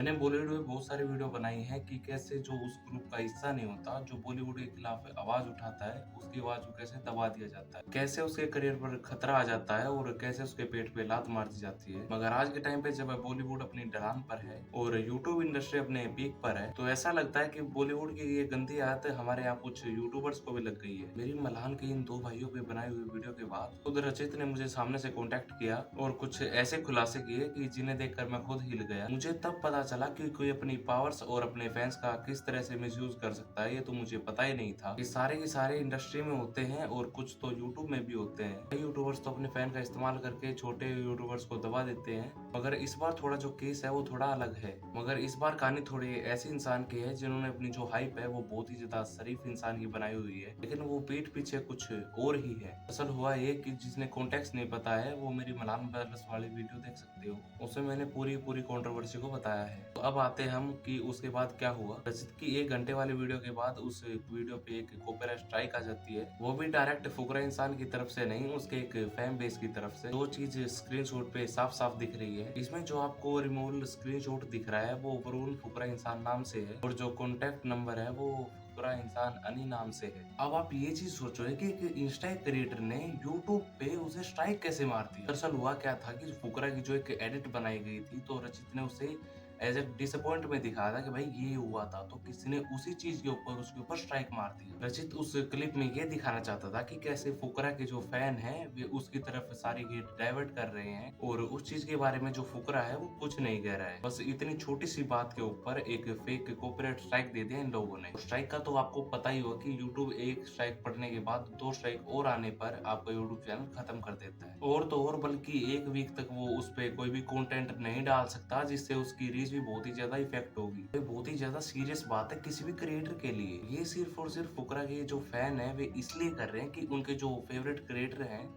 मैंने बॉलीवुड में बहुत सारी वीडियो बनाई है कि कैसे जो उस ग्रुप का हिस्सा नहीं होता, जो बॉलीवुड के खिलाफ आवाज उठाता है, उसकी आवाज को कैसे दबा दिया जाता है, कैसे उसके करियर पर खतरा आ जाता है और कैसे उसके पेट पे लात मार दी जाती है। मगर आज के टाइम पे जब बॉलीवुड अपनी ढलान पर है और यूट्यूब इंडस्ट्री अपने पीक पर है, तो ऐसा लगता है कि बॉलीवुड की ये गंदी आदत हमारे यहाँ कुछ यूट्यूबर्स को भी लग गई है। मेरी मलान की इन दो भाइयों की बनाई हुई वीडियो के बाद खुद रचित ने मुझे सामने से कॉन्टेक्ट किया और कुछ ऐसे खुलासे किए कि जिन्हें देखकर मैं खुद हिल गया। मुझे तब पता चला कि कोई अपनी पावर्स और अपने फैंस का किस तरह से मिसयूज कर सकता है। ये तो मुझे पता ही नहीं था। ये सारे के सारे इंडस्ट्री में होते हैं और कुछ तो यूट्यूब में भी होते हैं। कई यूट्यूबर्स तो अपने फैन का इस्तेमाल करके छोटे यूट्यूबर्स को दबा देते हैं। मगर इस बार थोड़ा जो केस है वो थोड़ा अलग है। मगर इस बार कहानी थोड़ी ऐसे इंसान की है जिन्होंने अपनी जो हाइप है वो बहुत ही ज्यादा शरीफ इंसान की बनाई हुई है, लेकिन वो पीठ पीछे कुछ और ही है। असल हुआ ये कि जिसने कॉन्टेक्स्ट नहीं पता है वो मेरी मलान ब्रदर्स वाली वीडियो देख सकते हो, उसमें मैंने पूरी पूरी कंट्रोवर्सी को बताया है। तो अब आते हम कि उसके बाद क्या हुआ। रचित की 1 घंटे वाली वीडियो के बाद उस वीडियो पे एक कॉपीराइट स्ट्राइक आ जाती है, वो भी डायरेक्ट फुकरा इंसान की तरफ से नहीं, उसके एक फैन बेस की तरफ से। दो चीज स्क्रीनशॉट पे साफ साफ दिख रही है। इसमें जो आपको रिमूवल स्क्रीनशॉट दिख रहा है वो वरुण फुकरा इंसान नाम से है और जो कॉन्टेक्ट नंबर है वो फुकरा इंसान अनी नाम से है। अब आप ये चीज सोचो है कि एक इंस्टा क्रिएटर ने यूट्यूब पे उसे स्ट्राइक कैसे मार दी। दरअसल हुआ क्या था कि फुकरा की जो एक एडिट बनाई गई थी, तो रचित ने उसे एज ए डिसअपॉइंट में दिखाया था कि भाई ये हुआ था, तो किसी ने उसी चीज के ऊपर उसके ऊपर स्ट्राइक मार दिया। रचित उस क्लिप में ये दिखाना चाहता था कि कैसे फुकरा के जो फैन है वे उसकी तरफ सारी गेट डाइवर्ट कर रहे हैं और उस चीज के बारे में जो फुकरा है वो कुछ नहीं कह रहा है। बस इतनी छोटी सी बात के ऊपर एक फेक कॉपीराइट स्ट्राइक दे दिया इन लोगों ने। स्ट्राइक का तो आपको पता ही होगा कि यूट्यूब एक स्ट्राइक पड़ने के बाद 2 स्ट्राइक और आने पर आपका यूट्यूब चैनल खत्म कर देता है। और तो और बल्कि 1 वीक तक वो उस पे कोई भी कंटेंट नहीं डाल सकता, जिससे उसकी रीच भी बहुत ही ज्यादा इफेक्ट होगी। ये बहुत ही ज्यादा सीरियस बात है किसी भी क्रिएटर के लिए। ये सिर्फ और सिर्फ फुकरा के जो फैन है वे इसलिए कर रहे हैं कि उनके जो फेवरेट क्रिएटर हैं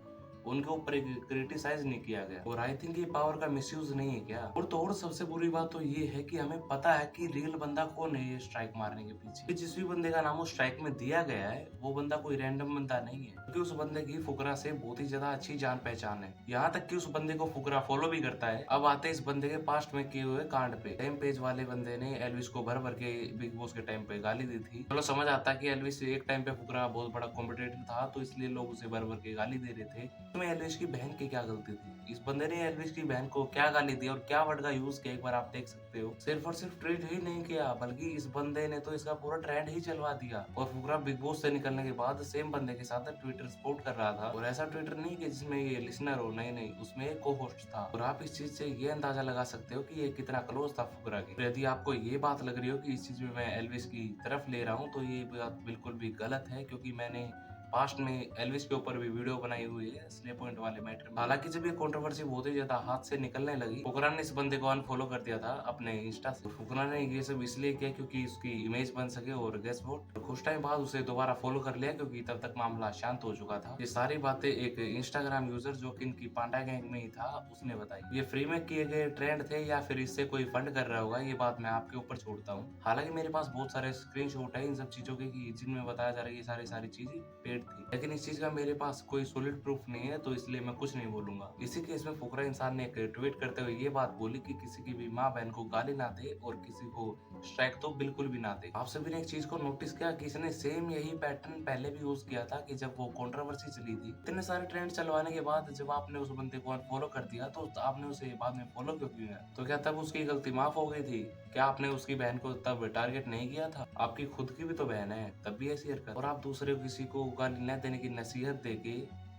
उनके ऊपर क्रिटिसाइज नहीं किया गया। और आई थिंक ये पावर का मिसयूज नहीं है क्या। और तो और सबसे बुरी बात तो ये है कि हमें पता है कि रियल बंदा कौन है ये स्ट्राइक मारने के पीछे। कि जिस भी बंदे का नाम उस स्ट्राइक में दिया गया है वो बंदा कोई रैंडम बंदा नहीं है, क्योंकि उस बंदे की फुकरा से बहुत ही ज्यादा अच्छी जान पहचान है। यहाँ तक कि उस बंदे को फुकरा फॉलो भी करता है। अब आते हैं इस बंदे के पास्ट में किए हुए कांड पे। टाइम पेज वाले बंदे ने एल्विस को भर भर के बिग बॉस के टाइम पे गाली दी थी। चलो समझ आता है कि एल्विस एक टाइम पे फुकरा बहुत बड़ा कॉम्पिटिटर था, तो इसलिए लोग उसे भर भर के गाली दे रहे थे। इसमें एल्विस की बहन की क्या गलती थी। इस बंदे ने एल्विस की बहन को क्या गाली दी और क्या वर्ड का यूज किया, एक बार आप देख सकते हो। सिर्फ और सिर्फ ट्रीट ही नहीं किया, बल्कि इस बंदे ने तो इसका पूरा ट्रेंड ही चलवा दिया। और फुकरा बिग बॉस से निकलने के बाद सेम बंदे के साथ ट्विटर सपोर्ट कर रहा था। और ऐसा ट्विटर नहीं कि जिसमें ये लिसनर हो, नहीं नहीं, उसमें एक को होस्ट था। और आप इस चीज से ये अंदाजा लगा सकते हो कि ये कितना क्लोज था फुकरा के। तो यदि आपको ये बात लग रही हो कि इस चीज में मैं एल्विस की तरफ ले रहा हूँ, तो ये बात बिल्कुल भी गलत है, क्योंकि मैंने पास्ट में एल्विस के ऊपर भी वीडियो बनाई हुई है स्ले पॉइंट वाले मैटर में। हालांकि जब ये कंट्रोवर्सी बहुत ही ज्यादा हाथ से निकलने लगी, फुकरा ने इस बंदे को अनफॉलो कर दिया था अपने इंस्टा से। फुकरा ने ये सब इसलिए किया क्योंकि उसकी इमेज बन सके, और गेस व्हाट, कुछ टाइम बाद उसे दोबारा फॉलो कर लिया क्योंकि तब तक मामला शांत हो चुका था। ये सारी बातें एक इंस्टाग्राम यूजर जो कि इनकी पांडा गैंग में ही था उसने बताई। ये फ्री में किए गए ट्रेंड थे या फिर इससे कोई फंड कर रहा होगा, ये बात मैं आपके ऊपर छोड़ता हूँ। हालांकि मेरे पास बहुत सारे स्क्रीनशॉट है इन सब चीजों के जिनमें बताया जा रहा है ये सारी चीजें पेड थी, लेकिन इस चीज का मेरे पास कोई सॉलिड प्रूफ नहीं है, तो इसलिए मैं कुछ नहीं बोलूंगा। इसी केस में फुकरा इंसान ने एक ट्वीट करते हुए ये बात बोली कि किसी की भी माँ बहन को गाली ना दे और किसी को स्ट्राइक तो बिल्कुल भी ना दे। आप सभी ने एक चीज को नोटिस किया कि इसने सेम यही पैटर्न पहले भी यूज किया था कि जब वो कंट्रोवर्सी चली थी, इतने सारे ट्रेंड चलवाने के बाद जब आपने उस बंदे को अनफॉलो कर दिया तो आपने उसे बाद में फॉलो क्यों किया। तो क्या तब उसकी गलती माफ हो गई थी? क्या आपने उसकी बहन को तब टारगेट नहीं किया था? आपकी खुद की भी तो बहन है, तब भी ऐसी हरकत। और आप दूसरे किसी को गाली न देने की नसीहत देके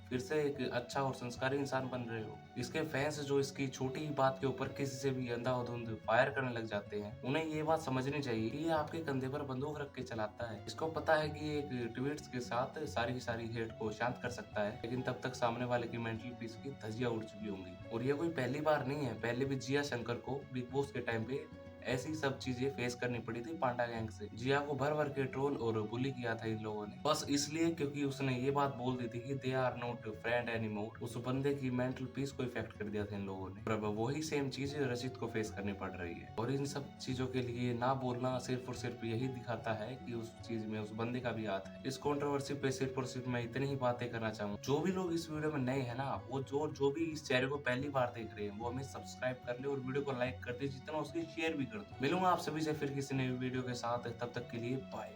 फिर से एक अच्छा और संस्कारी इंसान बन रहे हो। इसके फैंस जो इसकी छोटी ही बात के ऊपर किसी से भी अंधाधुंध फायर करने लग जाते हैं, उन्हें ये बात समझनी चाहिए कि ये आपके कंधे पर बंदूक रख के चलाता है। इसको पता है कि एक ट्वीट्स के साथ सारी की सारी हेट को शांत कर सकता है, लेकिन तब तक सामने वाले की मेंटल पीस की धज्जियां उड़ चुकी होंगी। और ये कोई पहली बार नहीं है, पहले भी जिया शंकर को बिग बॉस के टाइम पे ऐसी सब चीजें फेस करनी पड़ी थी पांडा गैंग से। जिया को भर भर के ट्रोल और बुली किया था इन लोगों ने, बस इसलिए क्योंकि उसने ये बात बोल दी थी कि they are not friend anymore. उस बंदे की मेंटल पीस को इफेक्ट कर दिया था इन लोगों ने। और अब वही सेम चीज रचित को फेस करनी पड़ रही है। और इन सब चीजों के लिए ना बोलना सिर्फ और सिर्फ यही दिखाता है कि उस चीज में उस बंदे का भी हाथ है। इस कंट्रोवर्सी पे सिर्फ और सिर्फ मैं इतनी ही बातें करना चाहूँ, जो भी लोग इस वीडियो में नए हैं ना, वो जो भी इस चेहरे को पहली बार देख रहे हैं वो हमें सब्सक्राइब कर ले और वीडियो को लाइक कर दे, जितना उसकी शेयर भी कर दो। मिलूंगा आप सभी से फिर किसी नई वीडियो के साथ, तब तक के लिए बाय।